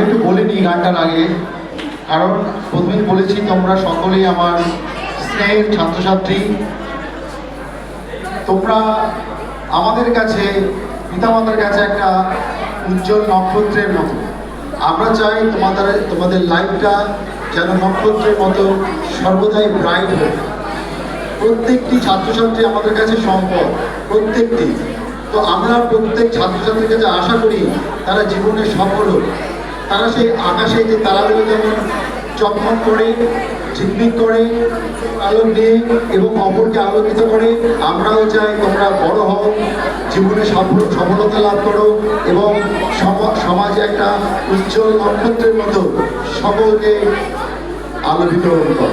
একটু বলে নিই গানটার আগে, কারণ প্রথমেই বলেছি তোমরা সকলেই আমার স্নেহের ছাত্রছাত্রী। তোমরা আমাদের কাছে, পিতামাতার কাছে একটা উজ্জ্বল নক্ষত্রের মতো। আমরা চাই তোমাদের লাইফটা যেন নক্ষত্রের মতো সর্বদাই ব্রাইট হোক। প্রত্যেকটি ছাত্রছাত্রী আমাদের কাছে সম্পদ, প্রত্যেকটি। তো আমরা প্রত্যেক ছাত্রছাত্রীর কাছে আশা করি তারা জীবনে সফল হোক। তারা সেই আকাশে যে তারাগুলো যেমন চকমক করে, ঝিকমিক করে, আলো নিয়ে এবং অপরকে আলোকিত করে, আমরাও চাই তোমরা বড় হও, জীবনে সফলতা লাভ করো এবং সমাজে একটা উজ্জ্বল নক্ষত্রের মতো সকলকে আলোকিত করো।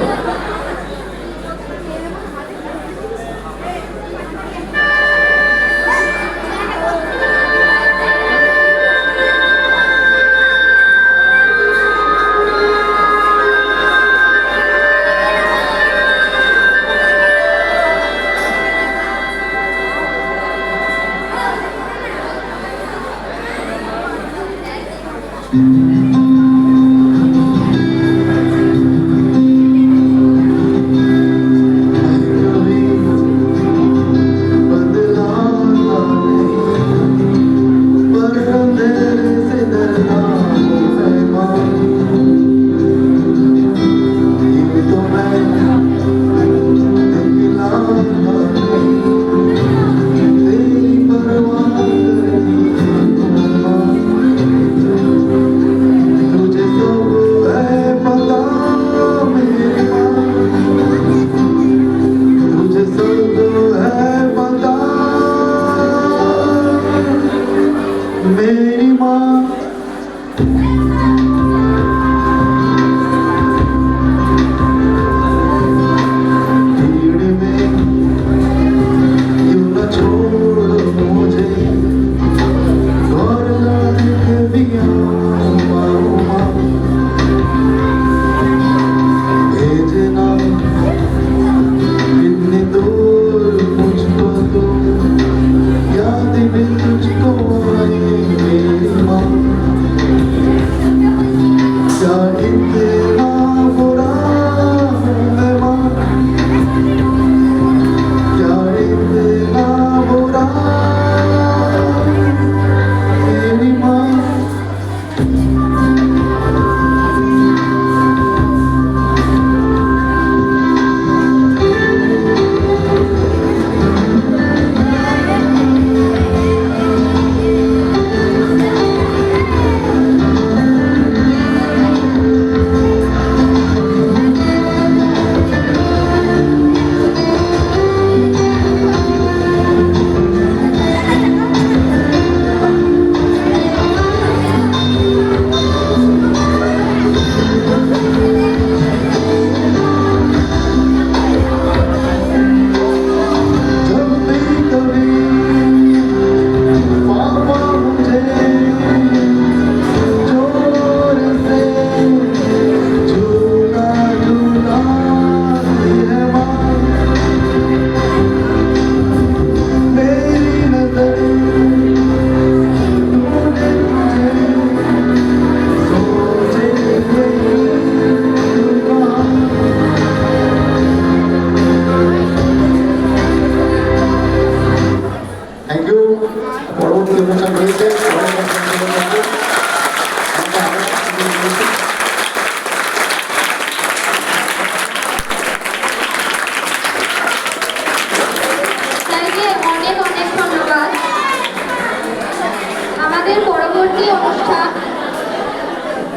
मेरी माँ भीड़ में यूं न छोड़ो मुझे, घर लौट के भी आऊँ माँ, भेजना इतनी दूर मुझको तो याद भी तुझको आई। পরবর্তী অনুষ্ঠান রয়েছে।